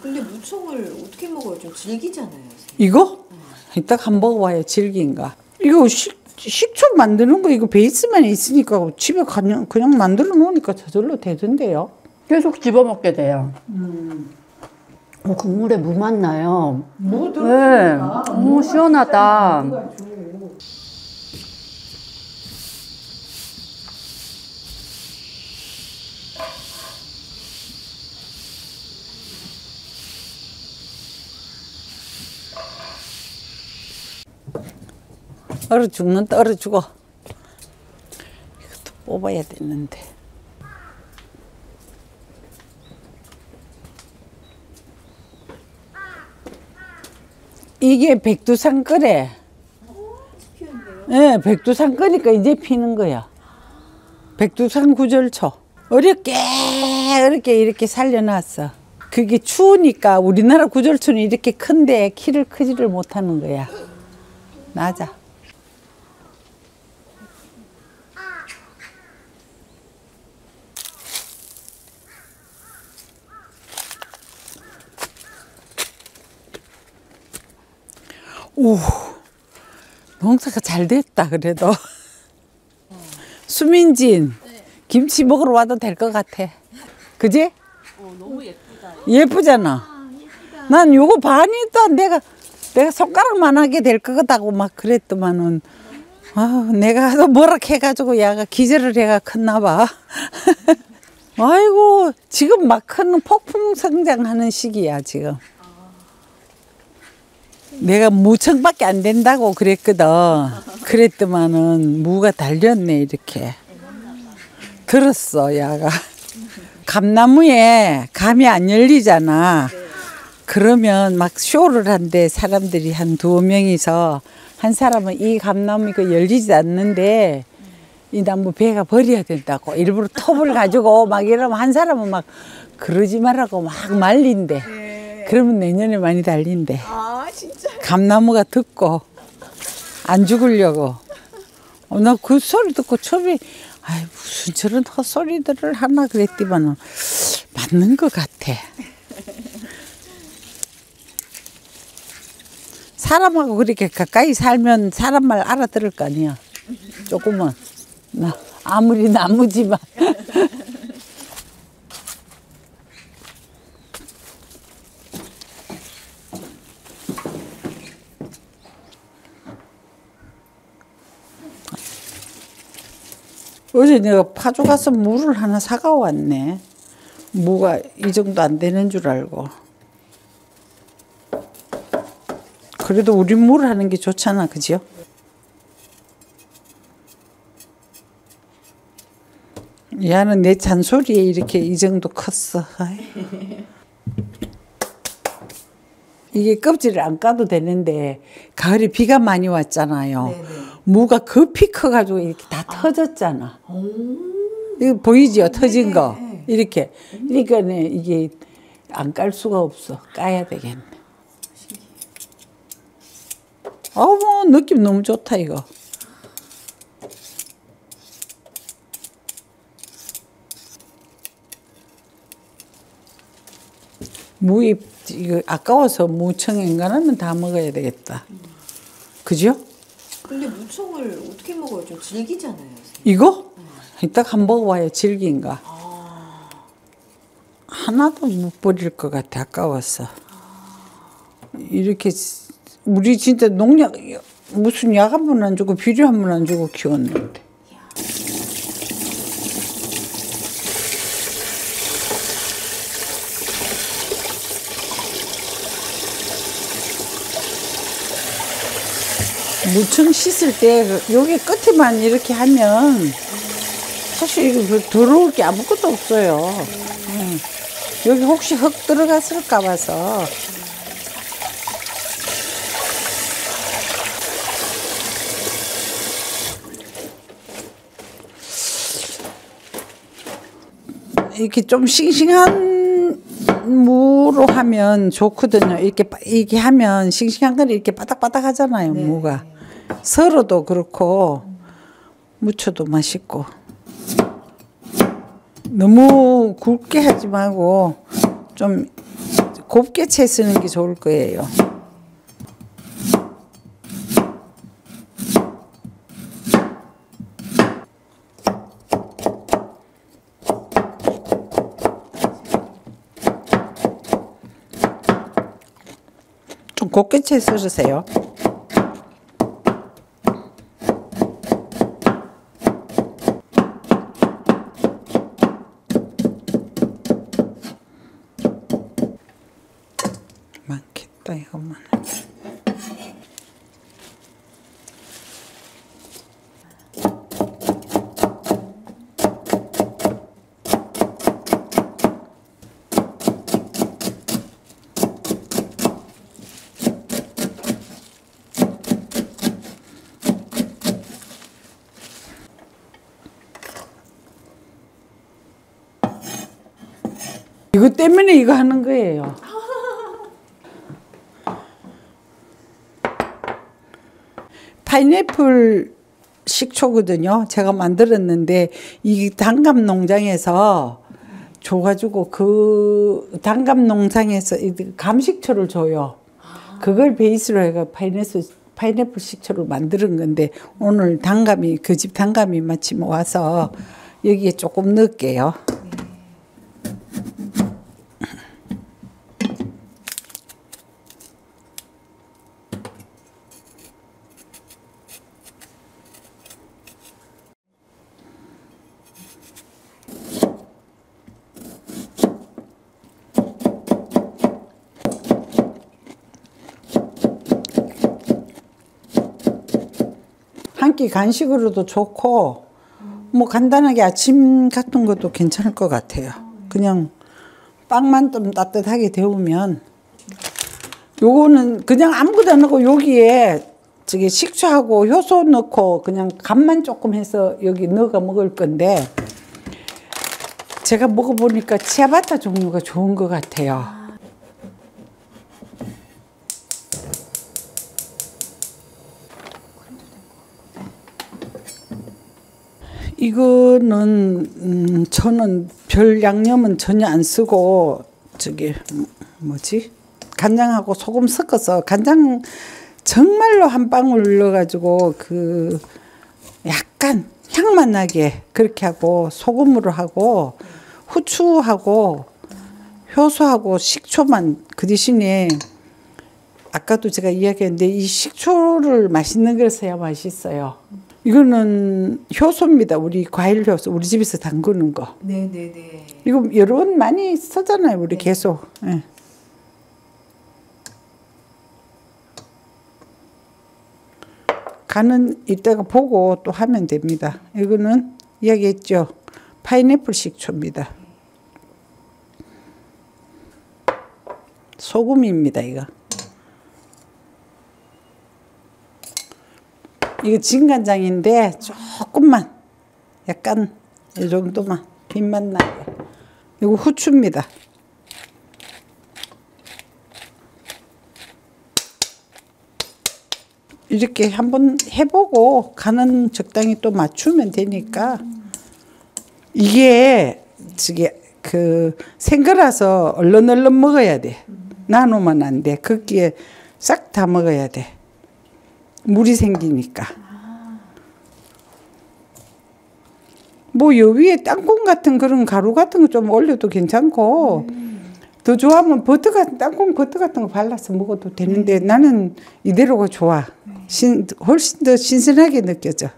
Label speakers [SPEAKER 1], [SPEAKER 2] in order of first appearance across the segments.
[SPEAKER 1] 근데 무청을 어떻게 먹어요? 좀 질기잖아요. 선생님.
[SPEAKER 2] 이거? 이따가 한번 먹어봐요. 질긴가. 이거 식초 만드는 거 이거 베이스만 있으니까 집에 그냥 만들어 놓으니까 저절로 되던데요.
[SPEAKER 3] 계속 집어먹게 돼요. 국물에 무 맛 나요.
[SPEAKER 2] 무
[SPEAKER 3] 네,
[SPEAKER 2] 들어가니까
[SPEAKER 3] 너무 시원하다.
[SPEAKER 2] 얼어 죽는다. 얼어 죽어. 이것도 뽑아야 되는데. 이게 백두산거래. 네, 백두산거니까 이제 피는 거야. 백두산 구절초. 어렵게 이렇게 살려놨어. 그게 추우니까 우리나라 구절초는 이렇게 큰데 키를 크지를 못하는 거야. 낮아. 오, 농사가 잘 됐다 그래도. 수민진, 김치 먹으러 와도 될 것 같아. 그지?
[SPEAKER 1] 너무 예쁘다.
[SPEAKER 2] 예쁘잖아. 난 요거 반이다 내가 손가락만 하게 될 것 같다고 막 그랬더만은 내가 뭐라 해가지고 야가 기절을 해가 컸나 봐. 아이고 지금 막 큰 폭풍 성장하는 시기야 지금. 내가 무청밖에 안 된다고 그랬거든. 그랬더만은 무가 달렸네 이렇게. 들었어 야가. 감나무에 감이 안 열리잖아. 그러면 막 쇼를 한대. 사람들이 한 2명이서 한 사람은 이 감나무 이거 열리지 않는데 이 나무 배가 버려야 된다고 일부러 톱을 가지고 막 이러면 한 사람은 막 그러지 말라고 막 말린대. 그러면 내년에 많이 달린대.
[SPEAKER 1] 아 진짜?
[SPEAKER 2] 감나무가 듣고 안 죽으려고. 나 그 소리 듣고 처음에 무슨 저런 헛소리들을 하나 그랬더니만 맞는 것 같아. 사람하고 그렇게 가까이 살면 사람 말 알아들을 거 아니야. 조금은. 아무리 나무지만. 어제 내가 파주 가서 무를 하나 사가 왔네. 무가 이 정도 안 되는 줄 알고. 그래도 우리 무를 하는 게 좋잖아, 그죠? 야는 내 잔소리에 이렇게 이 정도 컸어. 이게 껍질을 안 까도 되는데 가을에 비가 많이 왔잖아요. 네네. 무가 급히 커가지고 이렇게 다 터졌잖아. 이거 보이죠? 터진 거. 이렇게. 그러니까 이게 안 깔 수가 없어. 까야 되겠네. 어머 느낌 너무 좋다 이거. 무잎 이거 아까워서 무청 엔간하면 다 먹어야 되겠다. 그죠?
[SPEAKER 1] 근데 무청을 어떻게 먹어요? 좀 질기잖아요. 선생님.
[SPEAKER 2] 이거? 이따가 한번 먹어봐요. 질긴가. 하나도 못 버릴 것 같아. 아까워서. 이렇게 우리 진짜 농약 무슨 약 한 번 안 주고 비료 한 번 안 주고 키웠는데. 무청 씻을 때 여기 끝에만 이렇게 하면 사실 이거 더러울 게 아무것도 없어요. 여기 혹시 흙 들어갔을까 봐서. 이렇게 좀 싱싱한 무로 하면 좋거든요. 이렇게 하면 싱싱한 건 이렇게 바닥바닥 하잖아요. 네. 무가. 설어도 그렇고 무쳐도 맛있고. 너무 굵게 하지 말고 좀 곱게 채 쓰는 게 좋을 거예요. 좀 곱게 채 썰으세요. 많겠다 이것만. 이거 때문에 이거 하는 거예요. 파인애플 식초거든요. 제가 만들었는데 이 단감 농장에서 줘가지고 그 단감 농장에서 감식초를 줘요. 그걸 베이스로 해가 파인애플 식초를 만드는 건데 오늘 단감이 그 집 단감이 마침 와서 여기에 조금 넣을게요. 한 끼 간식으로도 좋고 뭐 간단하게 아침 같은 것도 괜찮을 것 같아요. 그냥 빵만 좀 따뜻하게 데우면. 요거는 그냥 아무것도 안 넣고 여기에 저기 식초하고 효소 넣고 그냥 간만 조금 해서 여기 넣어 먹을 건데 제가 먹어보니까 치아바타 종류가 좋은 것 같아요. 이거는 저는 별 양념은 전혀 안 쓰고 저기 뭐지 간장하고 소금 섞어서 간장 정말로 한 방울 넣어가지고 그 약간 향만 나게 그렇게 하고 소금으로 하고 후추하고 효소하고 식초만 그 대신에 아까도 제가 이야기했는데 이 식초를 맛있는 걸 써야 맛있어요. 이거는 효소입니다. 우리 과일 효소. 우리 집에서 담그는 거.
[SPEAKER 1] 네네네.
[SPEAKER 2] 이거 여러 번 많이 쓰잖아요. 우리 계속. 네. 간은 이따가 보고 또 하면 됩니다. 이거는 이야기했죠. 파인애플 식초입니다. 소금입니다. 이거. 이거 진간장인데 조금만 약간 이 정도만 빛맛 나게. 이거 후추입니다. 이렇게 한번 해보고 간은 적당히 또 맞추면 되니까. 이게 저게 그 생거라서 얼른 먹어야 돼. 나누면 안 돼. 거기에 싹 다 먹어야 돼. 물이 생기니까. 뭐 요 위에 땅콩 같은 그런 가루 같은 거 좀 올려도 괜찮고 더 좋아하면 버터 같은 땅콩 버터 같은 거 발라서 먹어도 되는데 나는 이대로가 좋아. 훨씬 더 신선하게 느껴져.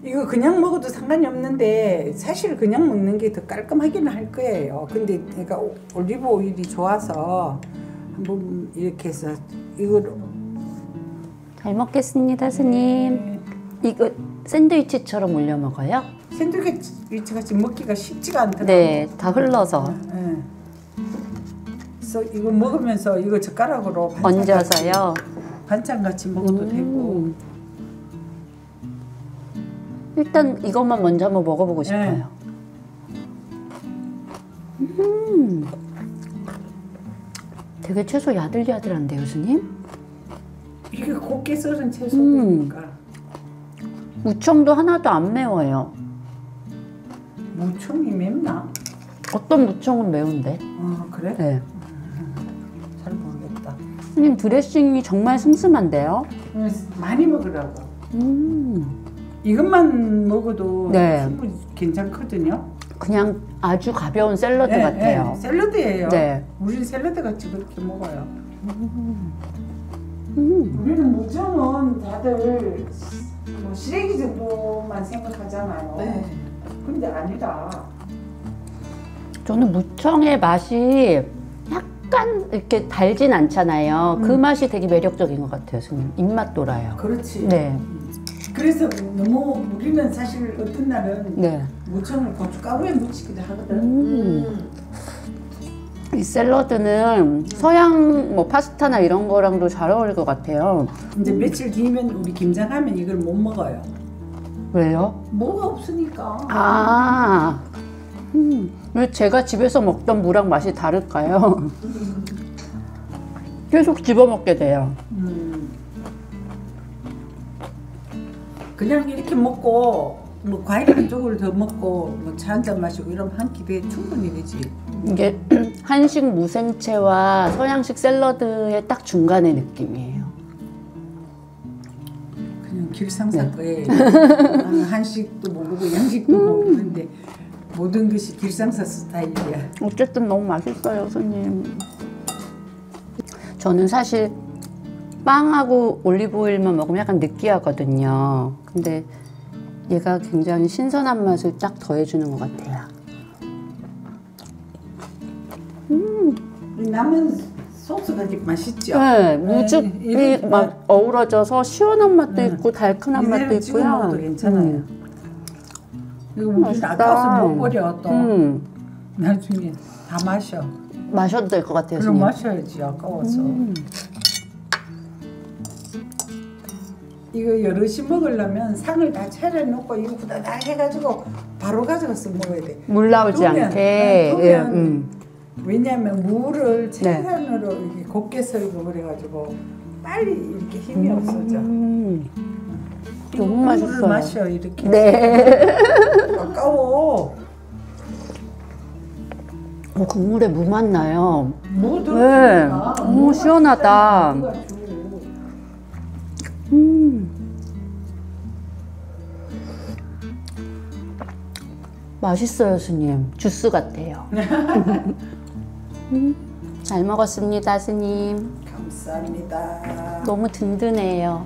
[SPEAKER 2] 이거 그냥 먹어도 상관이 없는데 사실 그냥 먹는 게 더 깔끔하기는 할 거예요. 근데 내가 올리브 오일이 좋아서 한번 이렇게 해서 이거로.
[SPEAKER 3] 잘 먹겠습니다, 스님. 이거 샌드위치처럼 올려 먹어요?
[SPEAKER 2] 샌드위치 같이 먹기가 쉽지가 않더라고요.
[SPEAKER 3] 네, 다 흘러서.
[SPEAKER 2] 네. 그래서 이거 먹으면서 이거 젓가락으로
[SPEAKER 3] 얹어서요.
[SPEAKER 2] 반찬 같이 먹어도 되고.
[SPEAKER 3] 일단 이것만 먼저 한번 먹어보고 싶어요. 되게 채소 야들야들한데요, 스님?
[SPEAKER 2] 이게 곱게 썰은 채소니까.
[SPEAKER 3] 무청도 하나도 안 매워요.
[SPEAKER 2] 무청이 맵나?
[SPEAKER 3] 어떤 무청은 매운데?
[SPEAKER 2] 아 그래?
[SPEAKER 3] 네.
[SPEAKER 2] 잘 모르겠다.
[SPEAKER 3] 선생님 드레싱이 정말 슴슴한데요?
[SPEAKER 2] 많이 먹으라고. 이것만 먹어도
[SPEAKER 3] 네.
[SPEAKER 2] 충분히 괜찮거든요.
[SPEAKER 3] 그냥 아주 가벼운 샐러드
[SPEAKER 2] 네,
[SPEAKER 3] 같아요.
[SPEAKER 2] 네, 샐러드예요.
[SPEAKER 3] 네.
[SPEAKER 2] 우리는 샐러드 같이 그렇게 먹어요. 우리는 무청은 다들 뭐 시래기 정도만 생각하잖아요.
[SPEAKER 1] 네.
[SPEAKER 2] 근데 아니다.
[SPEAKER 3] 저는 무청의 맛이 약간 이렇게 달진 않잖아요. 그 맛이 되게 매력적인 것 같아요, 선생님. 입맛 돌아요.
[SPEAKER 2] 그렇지.
[SPEAKER 3] 네.
[SPEAKER 2] 그래서 너무 우리는 사실 어떤 날은
[SPEAKER 3] 네.
[SPEAKER 2] 무청을 고춧가루에 무치기도 하거든.
[SPEAKER 3] 이 샐러드는 서양 뭐 파스타나 이런 거랑도 잘 어울릴 것 같아요.
[SPEAKER 2] 이제 며칠 뒤면 우리 김장하면 이걸 못 먹어요.
[SPEAKER 3] 왜요?
[SPEAKER 2] 뭐가 없으니까.
[SPEAKER 3] 아, 왜 제가 집에서 먹던 무랑 맛이 다를까요? 계속 집어먹게 돼요.
[SPEAKER 2] 그냥 이렇게 먹고 뭐 과일 한 조각을 더 먹고 뭐 차 한 잔 마시고 이러면 한 끼에 충분히 되지.
[SPEAKER 3] 이게 한식 무생채와 서양식 샐러드의 딱 중간의 느낌이에요.
[SPEAKER 2] 그냥 길상사 거예요. 나는 한식도 모르고 양식도 모르는데 모든 것이 길상사 스타일이야.
[SPEAKER 3] 어쨌든 너무 맛있어요, 손님. 저는 사실 빵하고 올리브오일만 먹으면 약간 느끼하거든요. 근데 얘가 굉장히 신선한 맛을 딱 더해주는 것 같아요.
[SPEAKER 2] 남은 소스가 되게 맛있죠.
[SPEAKER 3] 네, 무즙이
[SPEAKER 2] 이렇게
[SPEAKER 3] 막 어우러져서 시원한 맛도 있고 달큰한 맛도
[SPEAKER 2] 이대로 찍어
[SPEAKER 3] 있고요.
[SPEAKER 2] 먹어도 괜찮아요. 이거 우리
[SPEAKER 3] 맛있다.
[SPEAKER 2] 아까워서 못 버려 또.
[SPEAKER 3] 음,
[SPEAKER 2] 나중에 다 마셔.
[SPEAKER 3] 마셔도 될 것 같아요,
[SPEAKER 2] 그럼
[SPEAKER 3] 선생님.
[SPEAKER 2] 마셔야지 아까워서. 이거 여럿이 먹으려면 상을 다 차려놓고 이거 후다닥 해가지고 바로 가져가서 먹어야 돼.
[SPEAKER 3] 물 나오지
[SPEAKER 2] 두면,
[SPEAKER 3] 않게.
[SPEAKER 2] 두면
[SPEAKER 3] 예,
[SPEAKER 2] 왜냐하면 무를
[SPEAKER 3] 네.
[SPEAKER 2] 최대한으로 이렇게 곱게 썰고 그래가지고 빨리 이렇게 힘이 없어져.
[SPEAKER 3] 너무
[SPEAKER 2] 물을
[SPEAKER 3] 맛있어요.
[SPEAKER 2] 마셔 이렇게.
[SPEAKER 3] 네.
[SPEAKER 2] 아까워.
[SPEAKER 3] 국물에 무 맛 나요.
[SPEAKER 2] 무
[SPEAKER 3] 네.
[SPEAKER 2] 들어가니까.
[SPEAKER 3] 너무 시원하다. 맛있어요, 스님. 주스 같아요. 잘 먹었습니다, 스님.
[SPEAKER 2] 감사합니다.
[SPEAKER 3] 너무 든든해요.